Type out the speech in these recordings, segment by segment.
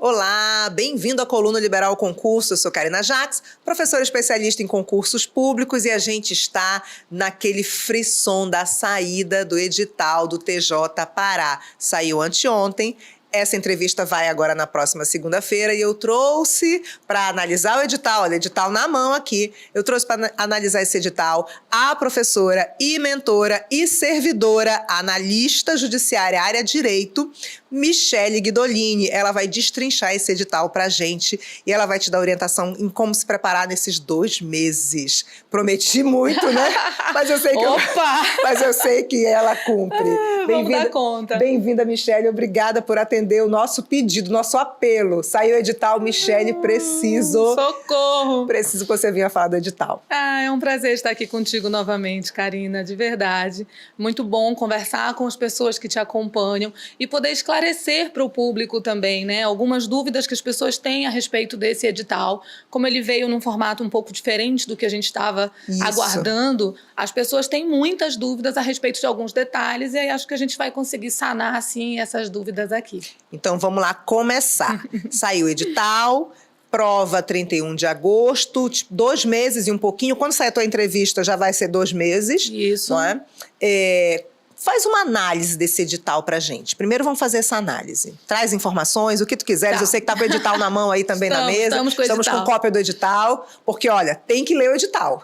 Olá, bem-vindo à Coluna Liberal Concurso. Eu sou Karina Jaques, professora especialista em concursos públicos, e a gente está naquele frisson da saída do edital do TJ Pará. Saiu anteontem. Essa entrevista vai agora na próxima segunda-feira e eu trouxe para analisar o edital, olha, edital na mão aqui, eu trouxe para analisar esse edital a professora e mentora e servidora, analista judiciária, área direito, Michele Guidolini. Ela vai destrinchar esse edital para a gente e ela vai te dar orientação em como se preparar nesses 2 meses. Prometi muito, né? Mas eu sei que, mas eu sei que ela cumpre. Vamos dar conta. Bem-vinda, Michele. Obrigada por atender o nosso pedido, nosso apelo. Saiu o edital, Michele, preciso... Socorro! Preciso que você venha falar do edital. É um prazer estar aqui contigo novamente, Karina, de verdade. Muito bom conversar com as pessoas que te acompanham e poder esclarecer para o público também, né? Algumas dúvidas que as pessoas têm a respeito desse edital. Como ele veio num formato um pouco diferente do que a gente estava aguardando, as pessoas têm muitas dúvidas a respeito de alguns detalhes e aí acho que a gente vai conseguir sanar, assim, essas dúvidas aqui. Então, vamos lá começar. Saiu o edital, prova 31 de agosto, 2 meses e um pouquinho. Quando sair a tua entrevista, já vai ser 2 meses. Isso. Não é? Faz uma análise desse edital pra gente. Primeiro vamos fazer essa análise. Traz informações, o que tu quiseres. Eu sei que tá com o edital na mão aí também na mesa. Estamos com cópia do edital. Porque, olha, tem que ler o edital.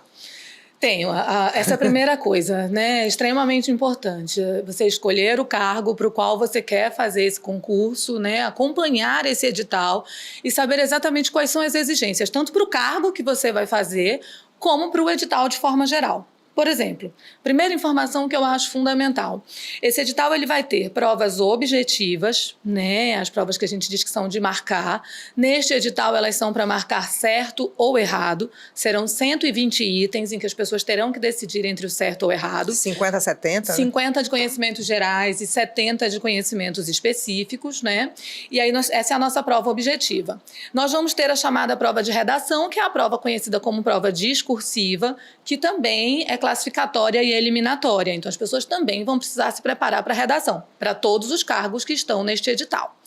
Tenho. Essa primeira coisa, né, é extremamente importante. Você escolher o cargo para o qual você quer fazer esse concurso, né, acompanhar esse edital e saber exatamente quais são as exigências, tanto para o cargo que você vai fazer, como para o edital de forma geral. Por exemplo, primeira informação que eu acho fundamental. Esse edital ele vai ter provas objetivas, né? As provas que a gente diz que são de marcar. Neste edital, elas são para marcar certo ou errado. Serão 120 itens em que as pessoas terão que decidir entre o certo ou errado. 50 a 70? 50 de conhecimentos gerais e 70 de conhecimentos específicos, né? E aí, essa é a nossa prova objetiva. Nós vamos ter a chamada prova de redação, que é a prova conhecida como prova discursiva, que também é classificatória e eliminatória. Então, as pessoas também vão precisar se preparar para a redação, para todos os cargos que estão neste edital.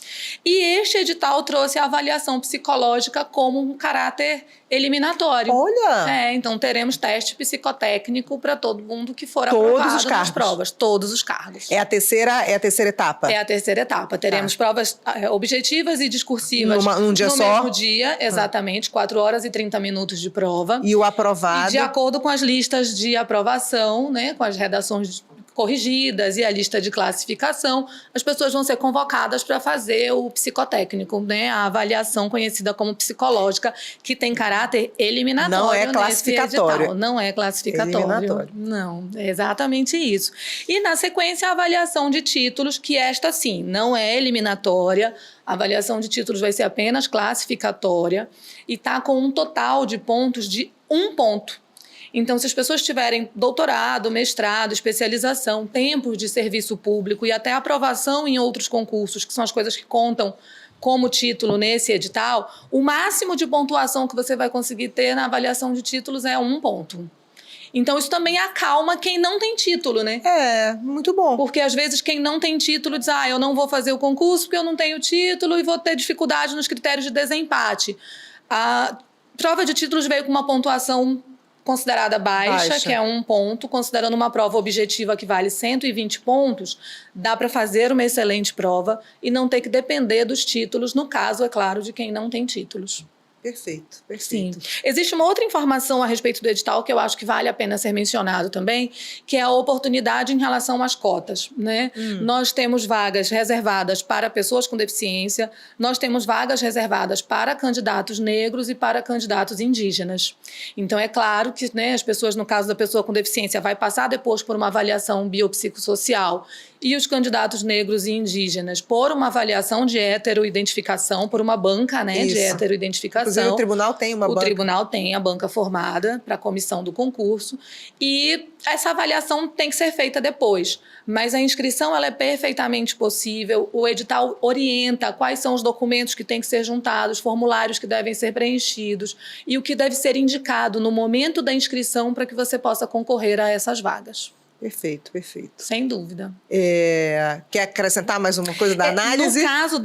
E este edital trouxe a avaliação psicológica como um caráter eliminatório. Olha! Então, teremos teste psicotécnico para todo mundo que for aprovado nas provas. Todos os cargos. É a terceira etapa? É a terceira etapa. Teremos provas objetivas e discursivas num dia no só? mesmo dia, exatamente, 4 horas e 30 minutos de prova. E o aprovado? E de acordo com as listas de aprovação, né, com as redações corrigidas e a lista de classificação, as pessoas vão ser convocadas para fazer o psicotécnico, né, a avaliação conhecida como psicológica, que tem caráter eliminatório. Não é classificatório. Não é classificatório. Eliminatório. Não, é exatamente isso. E na sequência a avaliação de títulos, que esta sim, não é eliminatória. A avaliação de títulos vai ser apenas classificatória e está com um total de pontos de 1 ponto. Então, se as pessoas tiverem doutorado, mestrado, especialização, tempo de serviço público e até aprovação em outros concursos, que são as coisas que contam como título nesse edital, o máximo de pontuação que você vai conseguir ter na avaliação de títulos é 1 ponto. Então, isso também acalma quem não tem título, né? Muito bom. Porque, às vezes, quem não tem título diz, eu não vou fazer o concurso porque eu não tenho título e vou ter dificuldade nos critérios de desempate. A prova de títulos veio com uma pontuação considerada baixa, que é 1 ponto, considerando uma prova objetiva que vale 120 pontos, dá para fazer uma excelente prova e não ter que depender dos títulos, no caso, é claro, de quem não tem títulos. Perfeito. Sim. Existe uma outra informação a respeito do edital que eu acho que vale a pena ser mencionado também, que é a oportunidade em relação às cotas, né? Nós temos vagas reservadas para pessoas com deficiência, nós temos vagas reservadas para candidatos negros e para candidatos indígenas. Então, é claro que, né, as pessoas, no caso da pessoa com deficiência, vai passar depois por uma avaliação biopsicossocial e os candidatos negros e indígenas por uma avaliação de heteroidentificação, por uma banca, né, de heteroidentificação. Inclusive, o tribunal tem uma banca. O tribunal tem a banca formada para a comissão do concurso e essa avaliação tem que ser feita depois. Mas a inscrição ela é perfeitamente possível, o edital orienta quais são os documentos que têm que ser juntados, formulários que devem ser preenchidos e o que deve ser indicado no momento da inscrição para que você possa concorrer a essas vagas. Perfeito, perfeito. Sem dúvida. Quer acrescentar mais uma coisa da análise? No caso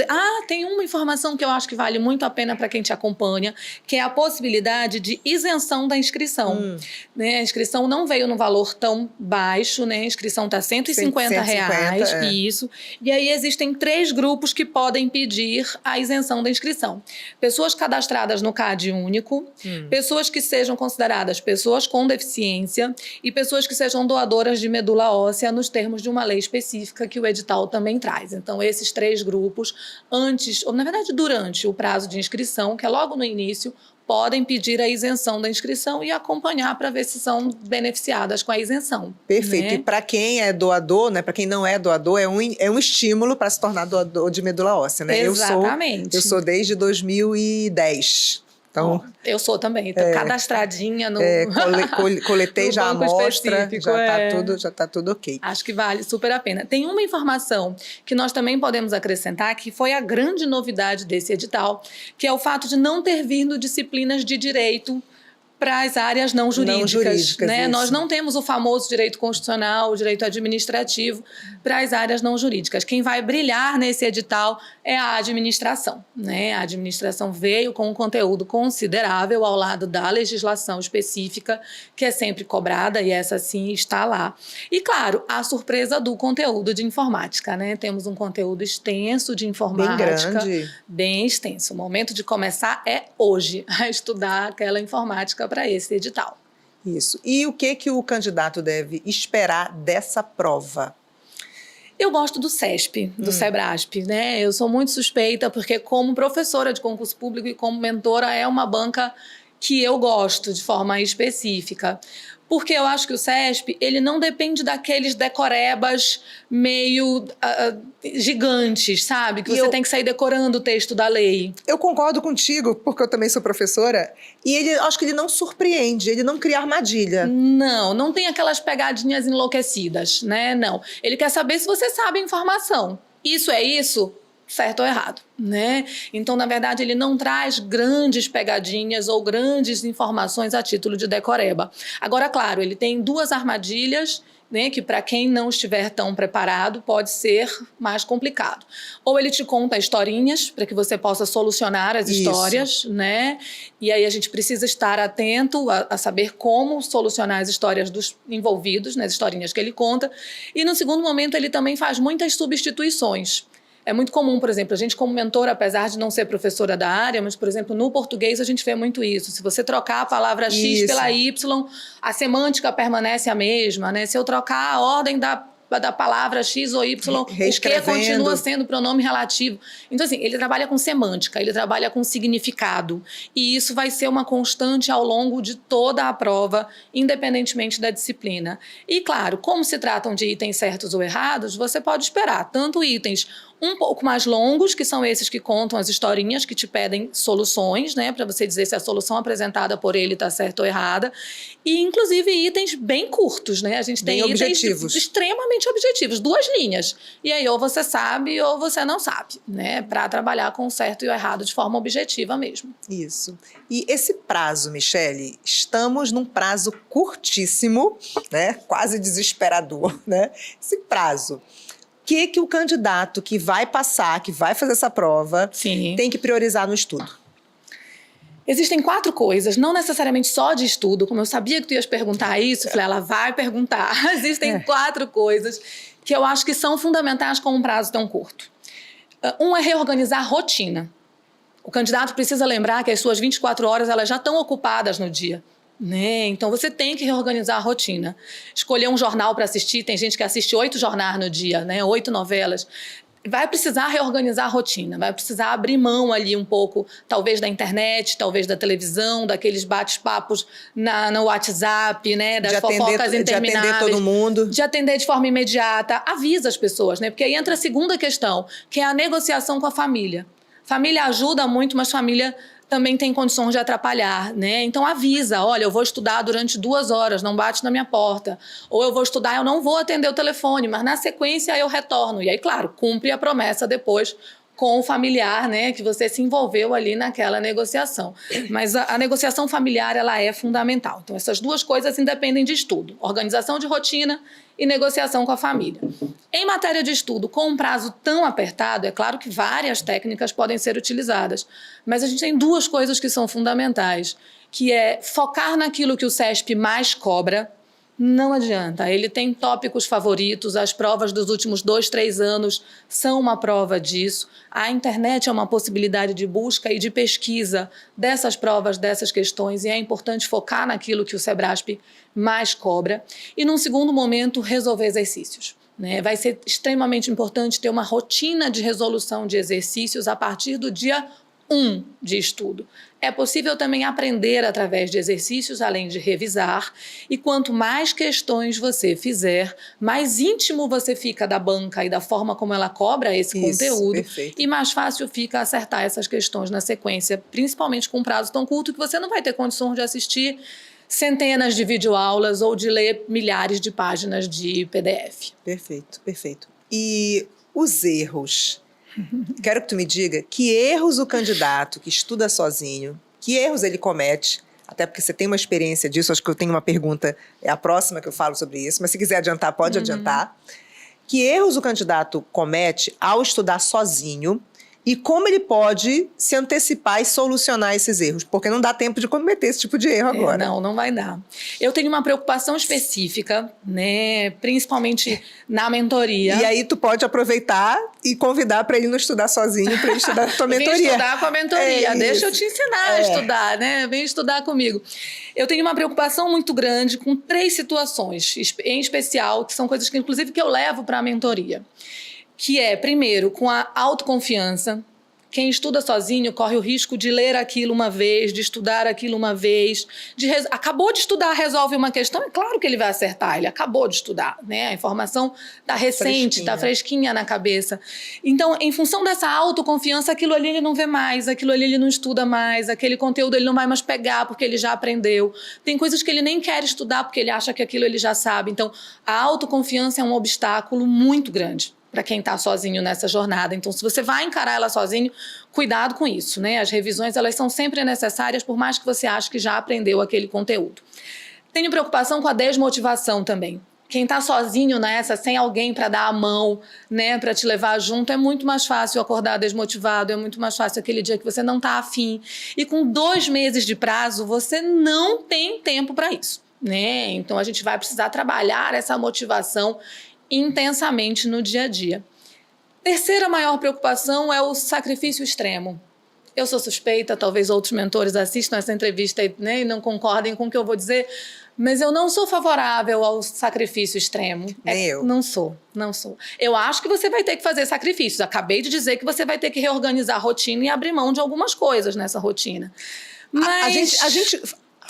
tem uma informação que eu acho que vale muito a pena para quem te acompanha, que é a possibilidade de isenção da inscrição. Né? A inscrição não veio no valor tão baixo, né? A inscrição está R$150, isso. E aí existem 3 grupos que podem pedir a isenção da inscrição. Pessoas cadastradas no CAD único, pessoas que sejam consideradas pessoas com deficiência e pessoas que sejam doadoras de medula óssea nos termos de uma lei específica que o edital também traz. Então, esses 3 grupos, antes, ou na verdade durante o prazo de inscrição, que é logo no início, podem pedir a isenção da inscrição e acompanhar para ver se são beneficiadas com a isenção. Perfeito. Né? E para quem é doador, né? Para quem não é doador, é um estímulo para se tornar doador de medula óssea, né? Exatamente. Eu sou desde 2010. Então, eu sou também, estou cadastradinha no coletei no já a amostra, já tá tudo ok. Acho que vale super a pena. Tem uma informação que nós também podemos acrescentar, que foi a grande novidade desse edital, que é o fato de não ter vindo disciplinas de direito para as áreas não jurídicas, né? Nós não temos o famoso direito constitucional, o direito administrativo para as áreas não jurídicas. Quem vai brilhar nesse edital é a administração, né? A administração veio com um conteúdo considerável ao lado da legislação específica, que é sempre cobrada, e essa sim está lá. E, claro, a surpresa do conteúdo de informática, né? Temos um conteúdo extenso de informática. Bem grande. Bem extenso. O momento de começar é hoje, a estudar aquela informática para esse edital. Isso. E o que o candidato deve esperar dessa prova? Eu gosto do CESP, do SEBRASP, né? Eu sou muito suspeita porque como professora de concurso público e como mentora é uma banca que eu gosto de forma específica. Porque eu acho que o CESP, ele não depende daqueles decorebas meio gigantes, sabe? Que você tem que sair decorando o texto da lei. Eu concordo contigo, porque eu também sou professora, e acho que ele não surpreende, ele não cria armadilha. Não tem aquelas pegadinhas enlouquecidas, né? Não. Ele quer saber se você sabe a informação. Isso é isso? Certo ou errado, né? Então, na verdade, ele não traz grandes pegadinhas ou grandes informações a título de decoreba. Agora, claro, ele tem 2 armadilhas, né, que para quem não estiver tão preparado pode ser mais complicado. Ou ele te conta historinhas para que você possa solucionar as histórias, né? E aí a gente precisa estar atento a saber como solucionar as histórias dos envolvidos, nas historinhas que ele conta. E no segundo momento ele também faz muitas substituições. É muito comum, por exemplo, a gente como mentora, apesar de não ser professora da área, mas, por exemplo, no português a gente vê muito isso. Se você trocar a palavra X pela Y, a semântica permanece a mesma, né? Se eu trocar a ordem da palavra X ou Y, o que continua sendo pronome relativo. Então, assim, ele trabalha com semântica, ele trabalha com significado. E isso vai ser uma constante ao longo de toda a prova, independentemente da disciplina. E, claro, como se tratam de itens certos ou errados, você pode esperar tanto itens um pouco mais longos, que são esses que contam as historinhas, que te pedem soluções, né, para você dizer se a solução apresentada por ele está certa ou errada, e inclusive itens bem curtos, né? A gente tem itens extremamente objetivos, 2 linhas. E aí ou você sabe ou você não sabe, né, para trabalhar com o certo e o errado de forma objetiva mesmo. Isso. E esse prazo, Michele, estamos num prazo curtíssimo, né, quase desesperador, né? Esse prazo. O que o candidato que vai passar, que vai fazer essa prova, tem que priorizar no estudo? Existem 4 coisas, não necessariamente só de estudo, como eu sabia que tu ias perguntar isso, eu falei, ela vai perguntar. Existem 4 coisas que eu acho que são fundamentais com um prazo tão curto. Um é reorganizar a rotina. O candidato precisa lembrar que as suas 24 horas elas já estão ocupadas no dia. Né? Então, você tem que reorganizar a rotina. Escolher um jornal para assistir, tem gente que assiste 8 jornais no dia, né? 8 novelas. Vai precisar reorganizar a rotina, vai precisar abrir mão ali um pouco, talvez da internet, talvez da televisão, daqueles bate-papos no WhatsApp, né? Das fofocas intermináveis. De atender todo mundo. De atender de forma imediata. Avisa as pessoas, né? Porque aí entra a segunda questão, que é a negociação com a família. Família ajuda muito, mas família também tem condições de atrapalhar, né? Então avisa, olha, eu vou estudar durante 2 horas, não bate na minha porta. Ou eu vou estudar, eu não vou atender o telefone, mas na sequência eu retorno. E aí, claro, cumpre a promessa depois com o familiar, né, que você se envolveu ali naquela negociação. Mas a negociação familiar, ela é fundamental. Então, essas duas coisas independem de estudo. Organização de rotina e negociação com a família. Em matéria de estudo, com um prazo tão apertado, é claro que várias técnicas podem ser utilizadas, mas a gente tem duas coisas que são fundamentais, que é focar naquilo que o CESP mais cobra. Não adianta, ele tem tópicos favoritos, as provas dos últimos 2, 3 anos são uma prova disso. A internet é uma possibilidade de busca e de pesquisa dessas provas, dessas questões, e é importante focar naquilo que o Sebrasp mais cobra. E, num segundo momento, resolver exercícios. Vai ser extremamente importante ter uma rotina de resolução de exercícios a partir do dia 1 de estudo. É possível também aprender através de exercícios, além de revisar, e quanto mais questões você fizer, mais íntimo você fica da banca e da forma como ela cobra esse conteúdo, perfeito. E mais fácil fica acertar essas questões na sequência, principalmente com um prazo tão curto que você não vai ter condições de assistir centenas de videoaulas ou de ler milhares de páginas de PDF. Perfeito, perfeito. E os erros? Quero que tu me diga que erros o candidato que estuda sozinho, que erros ele comete, até porque você tem uma experiência disso, acho que eu tenho uma pergunta, é a próxima que eu falo sobre isso, mas se quiser adiantar, pode adiantar. Que erros o candidato comete ao estudar sozinho e como ele pode se antecipar e solucionar esses erros, porque não dá tempo de cometer esse tipo de erro agora. Não vai dar. Eu tenho uma preocupação específica, né, principalmente na mentoria. E aí tu pode aproveitar e convidar para ele não estudar sozinho, para ele estudar a tua mentoria. Vem estudar com a mentoria, deixa eu te ensinar a estudar, né? Vem estudar comigo. Eu tenho uma preocupação muito grande com 3 situações, em especial, que são coisas que, inclusive, que eu levo para a mentoria. Que é, primeiro, com a autoconfiança. Quem estuda sozinho corre o risco de ler aquilo uma vez, de estudar aquilo uma vez. Acabou de estudar, resolve uma questão, é claro que ele vai acertar, ele acabou de estudar, né? A informação está recente, está fresquinha na cabeça. Então, em função dessa autoconfiança, aquilo ali ele não vê mais, aquilo ali ele não estuda mais, aquele conteúdo ele não vai mais pegar porque ele já aprendeu. Tem coisas que ele nem quer estudar porque ele acha que aquilo ele já sabe. Então, a autoconfiança é um obstáculo muito grande para quem está sozinho nessa jornada. Então, se você vai encarar ela sozinho, cuidado com isso, né? As revisões, elas são sempre necessárias, por mais que você ache que já aprendeu aquele conteúdo. Tenho preocupação com a desmotivação também. Quem está sozinho nessa, sem alguém para dar a mão, né, para te levar junto, é muito mais fácil acordar desmotivado, é muito mais fácil aquele dia que você não está afim. E com 2 meses de prazo, você não tem tempo para isso, né? Então, a gente vai precisar trabalhar essa motivação intensamente no dia a dia. Terceira maior preocupação é o sacrifício extremo. Eu sou suspeita, talvez outros mentores assistam essa entrevista, né, e não concordem com o que eu vou dizer, mas eu não sou favorável ao sacrifício extremo. Nem eu. Não sou. Eu acho que você vai ter que fazer sacrifícios. Acabei de dizer que você vai ter que reorganizar a rotina e abrir mão de algumas coisas nessa rotina. Mas A gente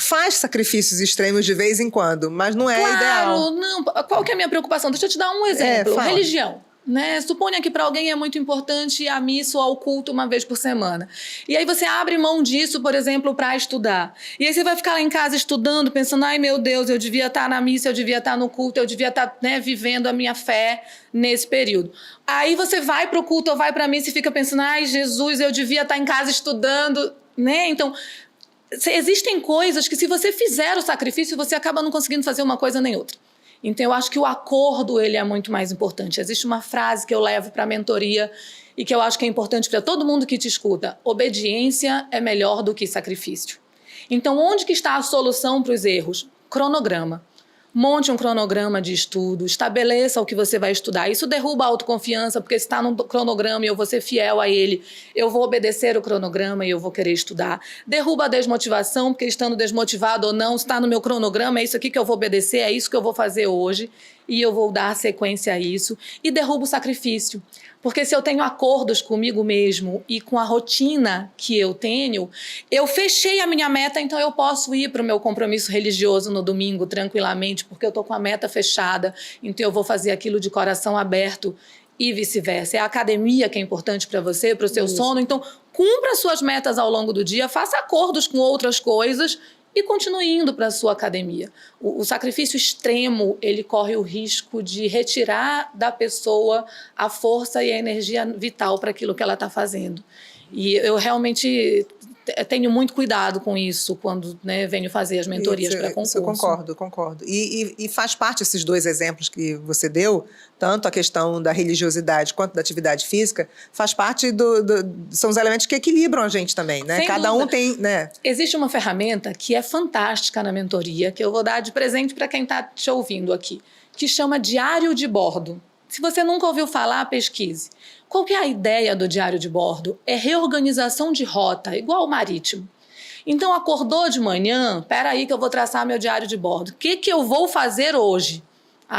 faz sacrifícios extremos de vez em quando, mas não é ideal. Não. Qual que é a minha preocupação? Deixa eu te dar um exemplo. Religião. Né? Suponha que para alguém é muito importante ir à missa ou ao culto uma vez por semana. E aí você abre mão disso, por exemplo, para estudar. E aí você vai ficar lá em casa estudando, pensando, ai meu Deus, eu devia estar na missa, eu devia estar no culto, eu devia estar, né, vivendo a minha fé nesse período. Aí você vai para o culto ou vai para a missa e fica pensando, ai Jesus, eu devia estar em casa estudando, né? Então, existem coisas que se você fizer o sacrifício, você acaba não conseguindo fazer uma coisa nem outra. Então, eu acho que o acordo ele é muito mais importante. Existe uma frase que eu levo para a mentoria e que eu acho que é importante para todo mundo que te escuta. Obediência é melhor do que sacrifício. Então, onde que está a solução para os erros? Cronograma. Monte um cronograma de estudo, estabeleça o que você vai estudar. Isso derruba a autoconfiança, porque se está no cronograma e eu vou ser fiel a ele, eu vou obedecer o cronograma e eu vou querer estudar. Derruba a desmotivação, porque estando desmotivado ou não, está no meu cronograma, é isso aqui que eu vou obedecer, é isso que eu vou fazer hoje e eu vou dar sequência a isso. E derruba o sacrifício. Porque se eu tenho acordos comigo mesmo e com a rotina que eu tenho, eu fechei a minha meta, então eu posso ir para o meu compromisso religioso no domingo tranquilamente, porque eu estou com a meta fechada, então eu vou fazer aquilo de coração aberto e vice-versa. É a academia que é importante para você, para o seu sono, então cumpra suas metas ao longo do dia, faça acordos com outras coisas e continue indo para a sua academia. O sacrifício extremo, ele corre o risco de retirar da pessoa a força e a energia vital para aquilo que ela está fazendo. E eu realmente tenho muito cuidado com isso quando, né, venho fazer as mentorias para concurso. Eu concordo. E faz parte esses dois exemplos que você deu, tanto a questão da religiosidade quanto da atividade física, faz parte são os elementos que equilibram a gente também, né? Sem Cada dúvida. um tem, né? Existe uma ferramenta que é fantástica na mentoria, que eu vou dar de presente para quem está te ouvindo aqui, que chama Diário de Bordo. Se você nunca ouviu falar, pesquise. Qual que é a ideia do diário de bordo? É reorganização de rota, igual o marítimo. Então, acordou de manhã, peraí que eu vou traçar meu diário de bordo. O que eu vou fazer hoje?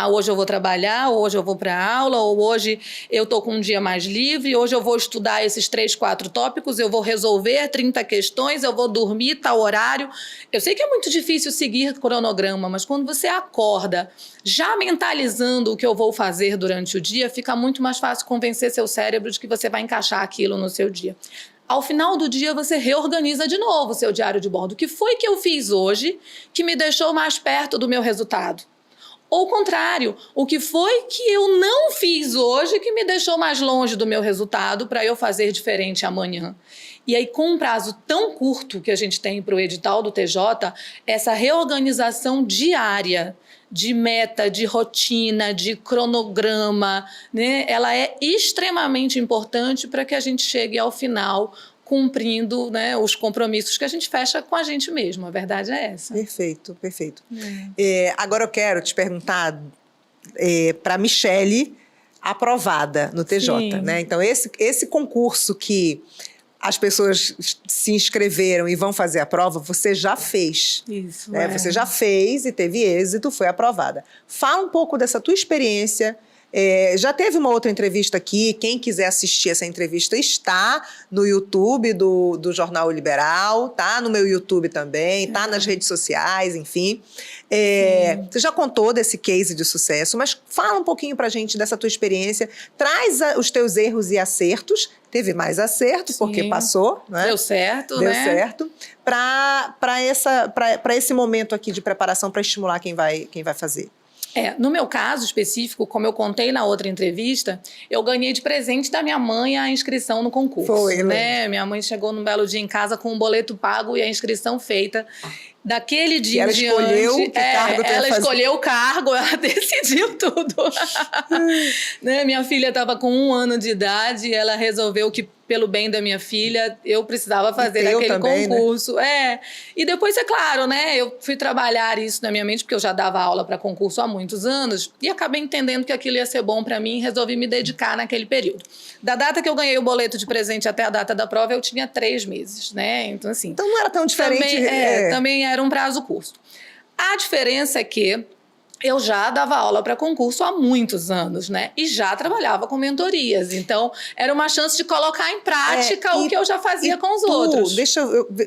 Hoje eu vou trabalhar, hoje eu vou para a aula, ou hoje eu estou com um dia mais livre, hoje eu vou estudar esses 3, 4 tópicos, eu vou resolver 30 questões, eu vou dormir tal horário. Eu sei que é muito difícil seguir cronograma, mas quando você acorda já mentalizando o que eu vou fazer durante o dia, fica muito mais fácil convencer seu cérebro de que você vai encaixar aquilo no seu dia. Ao final do dia, você reorganiza de novo o seu diário de bordo. O que foi que eu fiz hoje que me deixou mais perto do meu resultado? Ou o contrário, o que foi que eu não fiz hoje que me deixou mais longe do meu resultado para eu fazer diferente amanhã? E aí, com um prazo tão curto que a gente tem para o edital do TJ, essa reorganização diária de meta, de rotina, de cronograma, né, ela é extremamente importante para que a gente chegue ao final cumprindo, né, os compromissos que a gente fecha com a gente mesmo. A verdade é essa. Perfeito. Agora eu quero te perguntar para a Michele, aprovada no TJ. Né? Então, esse concurso que as pessoas se inscreveram e vão fazer a prova, você já fez. Isso, né? Você já fez e teve êxito, foi aprovada. Fala um pouco dessa tua experiência. Já teve uma outra entrevista aqui, quem quiser assistir essa entrevista está no YouTube do Jornal O Liberal, tá no meu YouTube também, tá nas redes sociais, enfim. Você já contou desse case de sucesso, mas fala um pouquinho pra gente dessa tua experiência, traz os teus erros e acertos, teve mais acerto, porque passou, né? Deu certo, Deu né? certo, para esse momento aqui de preparação para estimular quem vai fazer. No meu caso específico, como eu contei na outra entrevista, eu ganhei de presente da minha mãe a inscrição no concurso. Foi, né? Minha mãe chegou num belo dia em casa com um boleto pago e a inscrição feita. Daquele dia em diante, escolheu que cargo ela escolheu o cargo, ela decidiu tudo. Né? Minha filha estava com 1 ano de idade e ela resolveu que, pelo bem da minha filha, eu precisava fazer aquele também, concurso. Né? E depois, é claro, né? Eu fui trabalhar isso na minha mente, porque eu já dava aula para concurso há muitos anos, e acabei entendendo que aquilo ia ser bom para mim e resolvi me dedicar naquele período. Da data que eu ganhei o boleto de presente até a data da prova, eu tinha 3 meses, né? Então, assim... Então, não era tão diferente. Também era um prazo curto. A diferença é que eu já dava aula para concurso há muitos anos, né? E já trabalhava com mentorias. Então, era uma chance de colocar em prática o que eu já fazia com os outros.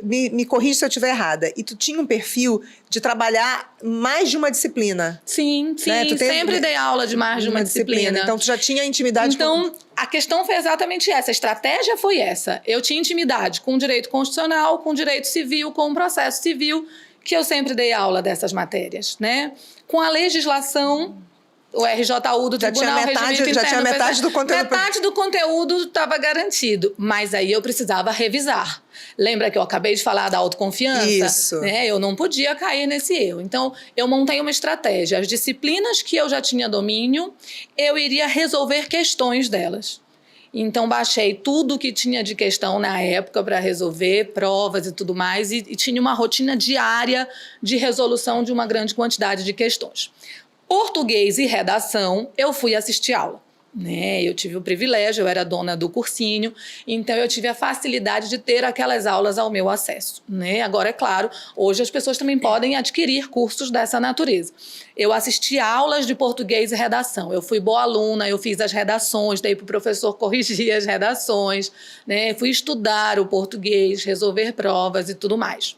Me corrija se eu estiver errada. E tu tinha um perfil de trabalhar mais de uma disciplina. Sim, né? Sempre dei aula de mais de uma disciplina. Então, tu já tinha intimidade com... A questão foi exatamente essa, a estratégia foi essa. Eu tinha intimidade com o direito constitucional, com o direito civil, com o processo civil, que eu sempre dei aula dessas matérias, né? Com a legislação, o RJU do Tribunal Regimento Interno... Já tinha metade do conteúdo... Metade do conteúdo estava garantido, mas aí eu precisava revisar. Lembra que eu acabei de falar da autoconfiança? Isso. Né? Eu não podia cair nesse erro. Então, eu montei uma estratégia. As disciplinas que eu já tinha domínio, eu iria resolver questões delas. Então, baixei tudo que tinha de questão na época para resolver, provas e tudo mais, e tinha uma rotina diária de resolução de uma grande quantidade de questões. Português e redação, eu fui assistir aula. Né? Eu tive o privilégio, eu era dona do cursinho, então eu tive a facilidade de ter aquelas aulas ao meu acesso. Né? Agora, é claro, hoje as pessoas também podem adquirir cursos dessa natureza. Eu assisti aulas de português e redação, eu fui boa aluna, eu fiz as redações, dei para o professor corrigir as redações, né? Fui estudar o português, resolver provas e tudo mais.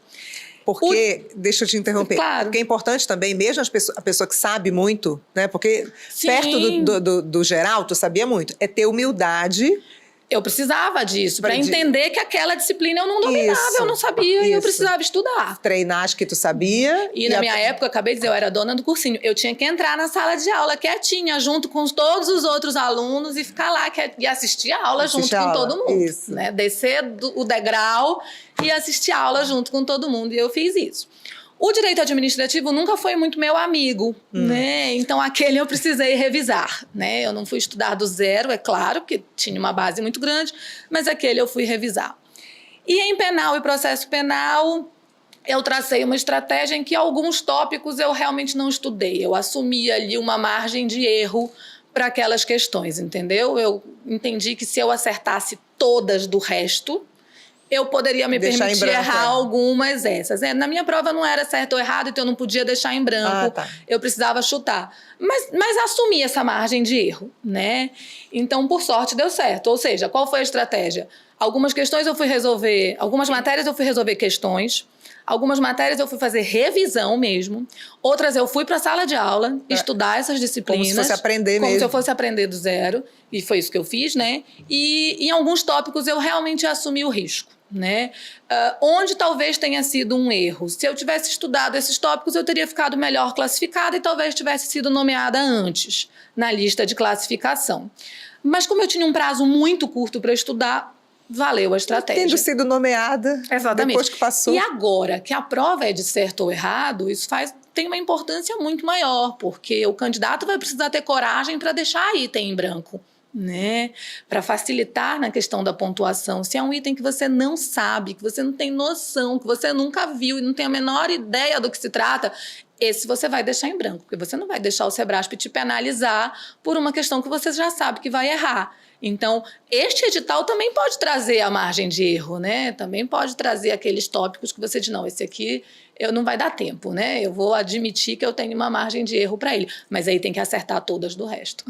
Porque, deixa eu te interromper, claro. Porque é importante também, mesmo a pessoa que sabe muito, né? Porque perto do geral, tu sabia muito, é ter humildade Eu precisava disso, para entender que aquela disciplina eu não dominava, eu não sabia e eu precisava estudar. Treinar as que tu sabia. E na minha época, acabei de dizer, eu era dona do cursinho. Eu tinha que entrar na sala de aula quietinha, junto com todos os outros alunos e ficar lá e assistir a aula junto com todo mundo. Isso. Né? Descer o degrau e assistir a aula junto com todo mundo. E eu fiz isso. O direito administrativo nunca foi muito meu amigo, né? Então, aquele eu precisei revisar, né? Eu não fui estudar do zero, é claro, porque tinha uma base muito grande, mas aquele eu fui revisar. E em penal e processo penal, eu tracei uma estratégia em que alguns tópicos eu realmente não estudei. Eu assumi ali uma margem de erro para aquelas questões, entendeu? Eu entendi que se eu acertasse todas do resto, eu poderia me permitir errar algumas essas. Na minha prova não era certo ou errado, então eu não podia deixar em branco. Eu precisava chutar. Mas assumi essa margem de erro, né? Então, por sorte, deu certo. Ou seja, qual foi a estratégia? Algumas questões eu fui resolver... Algumas matérias eu fui resolver questões. Algumas matérias eu fui fazer revisão mesmo. Outras eu fui para a sala de aula estudar essas disciplinas. Como se fosse aprender mesmo. Como se eu fosse aprender do zero. E foi isso que eu fiz, né? E em alguns tópicos eu realmente assumi o risco, né? Onde talvez tenha sido um erro. Se eu tivesse estudado esses tópicos, eu teria ficado melhor classificada e talvez tivesse sido nomeada antes na lista de classificação. Mas como eu tinha um prazo muito curto para estudar, valeu a estratégia. Tendo sido nomeada depois que passou. E agora que a prova é de certo ou errado, isso tem uma importância muito maior, porque o candidato vai precisar ter coragem para deixar item em branco, né? Para facilitar na questão da pontuação. Se é um item que você não sabe, que você não tem noção, que você nunca viu e não tem a menor ideia do que se trata, esse você vai deixar em branco, porque você não vai deixar o Sebrasp te penalizar por uma questão que você já sabe que vai errar. Então, este edital também pode trazer a margem de erro, né? Também pode trazer aqueles tópicos que você diz, não, esse aqui não vai dar tempo, né? Eu vou admitir que eu tenho uma margem de erro para ele, mas aí tem que acertar todas do resto.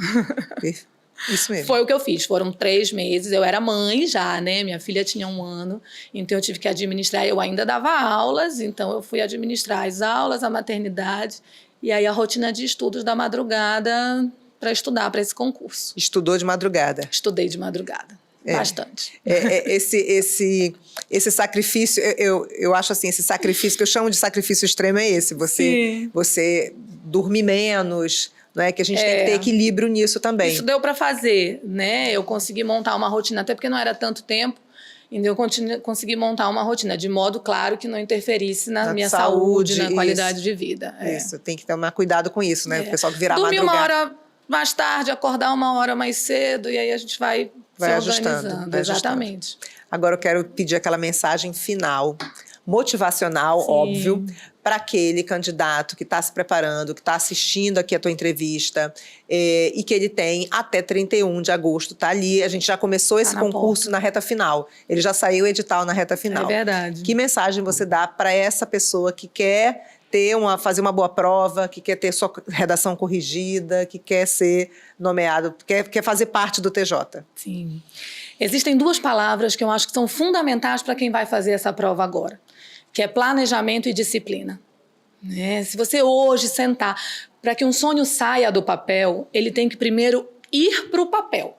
Isso mesmo. Foi o que eu fiz, foram 3 meses, eu era mãe já, né? Minha filha tinha 1 ano, então eu tive que administrar, eu ainda dava aulas, então eu fui administrar as aulas, a maternidade, e aí a rotina de estudos da madrugada para estudar para esse concurso. Estudou de madrugada? Estudei de madrugada, bastante. Esse sacrifício, eu acho assim, esse sacrifício que eu chamo de sacrifício extremo é esse, você dormir menos, não é? Que a gente tem que ter equilíbrio nisso também. Isso deu para fazer, né? Eu consegui montar uma rotina, até porque não era tanto tempo, então eu consegui montar uma rotina, de modo, claro, que não interferisse na minha saúde, na qualidade de vida. Isso, tem que tomar cuidado com isso, né? O pessoal que virar madrugada. Dormir 1 hora mais tarde, acordar 1 hora mais cedo, e aí a gente vai se organizando. Exatamente. Agora eu quero pedir aquela mensagem final, motivacional, óbvio, para aquele candidato que está se preparando, que está assistindo aqui a tua entrevista, e que ele tem até 31 de agosto, tá ali, a gente já começou esse concurso na reta final, ele já saiu o edital na reta final. É verdade. Que mensagem você dá para essa pessoa que quer fazer uma boa prova, que quer ter sua redação corrigida, que quer ser nomeado, quer fazer parte do TJ? Sim. Existem 2 palavras que eu acho que são fundamentais para quem vai fazer essa prova agora, que é planejamento e disciplina. Né? Se você hoje sentar, para que um sonho saia do papel, ele tem que primeiro ir para o papel.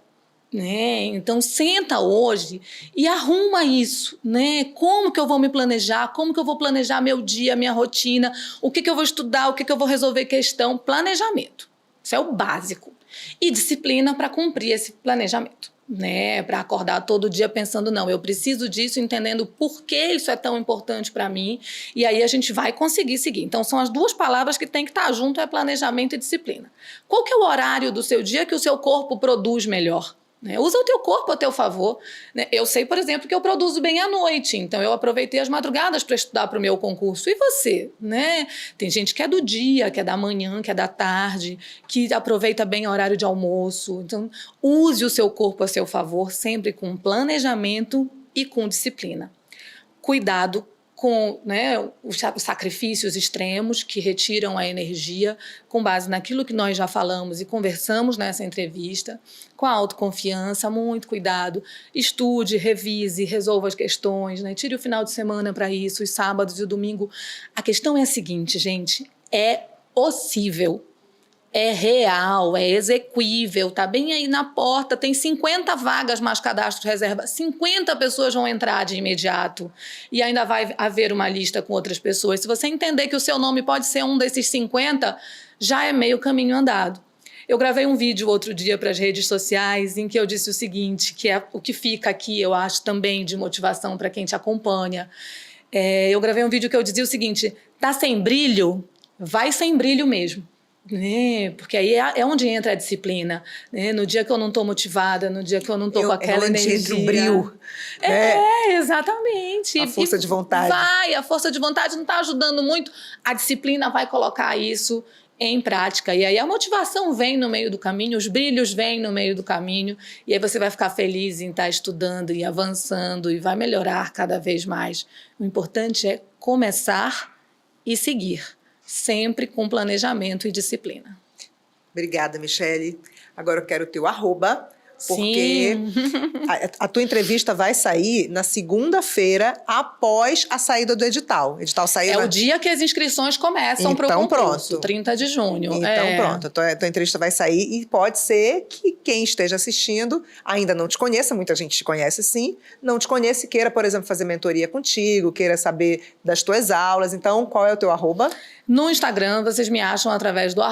Né? Então, senta hoje e arruma isso, né? Como que eu vou me planejar? Como que eu vou planejar meu dia, minha rotina? O que eu vou estudar? O que eu vou resolver questão? Planejamento. Isso é o básico. E disciplina para cumprir esse planejamento. Né, para acordar todo dia pensando, não, eu preciso disso, entendendo por que isso é tão importante para mim, e aí a gente vai conseguir seguir. Então, são as 2 palavras que tem que estar junto, é planejamento e disciplina. Qual que é o horário do seu dia que o seu corpo produz melhor? Né? Usa o teu corpo a teu favor. Né? Eu sei, por exemplo, que eu produzo bem à noite, então eu aproveitei as madrugadas para estudar para o meu concurso. E você? Né? Tem gente que é do dia, que é da manhã, que é da tarde, que aproveita bem o horário de almoço. Então, use o seu corpo a seu favor, sempre com planejamento e com disciplina. Cuidado com, né, os sacrifícios extremos que retiram a energia, com base naquilo que nós já falamos e conversamos nessa entrevista, com a autoconfiança, muito cuidado, estude, revise, resolva as questões, né, tire o final de semana para isso, os sábados e o domingo. A questão é a seguinte, gente, é possível é real, é exequível, tá bem aí na porta, tem 50 vagas mais cadastro de reserva, 50 pessoas vão entrar de imediato e ainda vai haver uma lista com outras pessoas. Se você entender que o seu nome pode ser um desses 50, já é meio caminho andado. Eu gravei um vídeo outro dia para as redes sociais em que eu disse o seguinte, que é o que fica aqui, eu acho, também de motivação para quem te acompanha. Eu gravei um vídeo que eu dizia o seguinte, tá sem brilho? Vai sem brilho mesmo. Né? Porque aí é onde entra a disciplina. Né? No dia que eu não estou motivada, no dia que eu não estou com aquela energia. Entre o brilho. Exatamente. A força de vontade. A força de vontade não está ajudando muito. A disciplina vai colocar isso em prática. E aí a motivação vem no meio do caminho, os brilhos vêm no meio do caminho, e aí você vai ficar feliz em estar estudando e avançando e vai melhorar cada vez mais. O importante é começar e seguir, sempre com planejamento e disciplina. Obrigada, Michele. Agora eu quero o teu arroba, porque a tua entrevista vai sair na segunda-feira após a saída do edital. O edital saiu o dia que as inscrições começam para o concurso, pronto. 30 de junho. Então pronto, a tua entrevista vai sair e pode ser que quem esteja assistindo ainda não te conheça, muita gente te conhece sim, não te conhece e queira, por exemplo, fazer mentoria contigo, queira saber das tuas aulas. Então, qual é o teu arroba? No Instagram, vocês me acham através do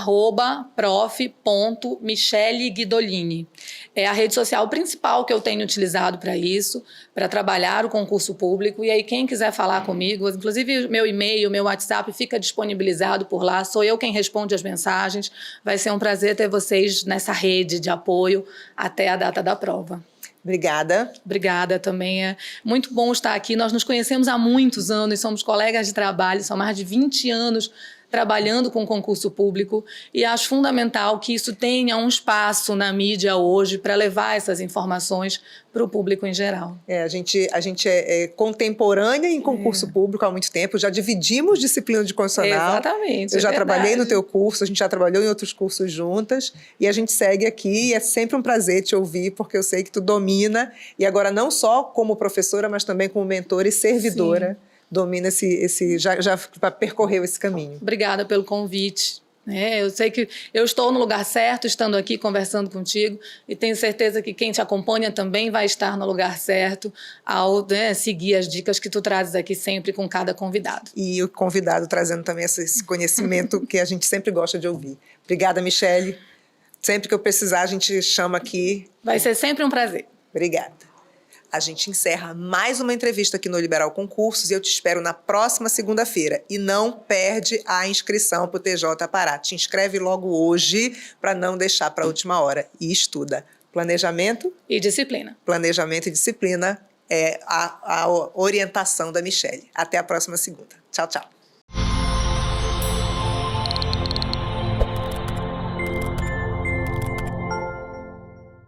@prof.micheleguidolini. É a rede social principal que eu tenho utilizado para isso, para trabalhar o concurso público. E aí, quem quiser falar comigo, inclusive meu e-mail, meu WhatsApp fica disponibilizado por lá. Sou eu quem responde as mensagens. Vai ser um prazer ter vocês nessa rede de apoio até a data da prova. Obrigada. Obrigada também. É muito bom estar aqui. Nós nos conhecemos há muitos anos, somos colegas de trabalho, são mais de 20 anos trabalhando com concurso público e acho fundamental que isso tenha um espaço na mídia hoje para levar essas informações para o público em geral. A gente é contemporânea em concurso público há muito tempo, já dividimos disciplina de constitucional. Exatamente. Eu já trabalhei no teu curso, a gente já trabalhou em outros cursos juntas e a gente segue aqui e é sempre um prazer te ouvir porque eu sei que tu domina e agora não só como professora, mas também como mentora e servidora. Sim. Domina já percorreu esse caminho. Obrigada pelo convite. Eu sei que eu estou no lugar certo, estando aqui conversando contigo, e tenho certeza que quem te acompanha também vai estar no lugar certo ao seguir as dicas que tu trazes aqui sempre com cada convidado. E o convidado trazendo também esse conhecimento que a gente sempre gosta de ouvir. Obrigada, Michele. Sempre que eu precisar, a gente chama aqui. Vai ser sempre um prazer. Obrigada. A gente encerra mais uma entrevista aqui no Liberal Concursos e eu te espero na próxima segunda-feira. E não perde a inscrição para o TJ Pará. Te inscreve logo hoje para não deixar para a última hora. E estuda. Planejamento e disciplina. Planejamento e disciplina é a orientação da Michele. Até a próxima segunda. Tchau, tchau.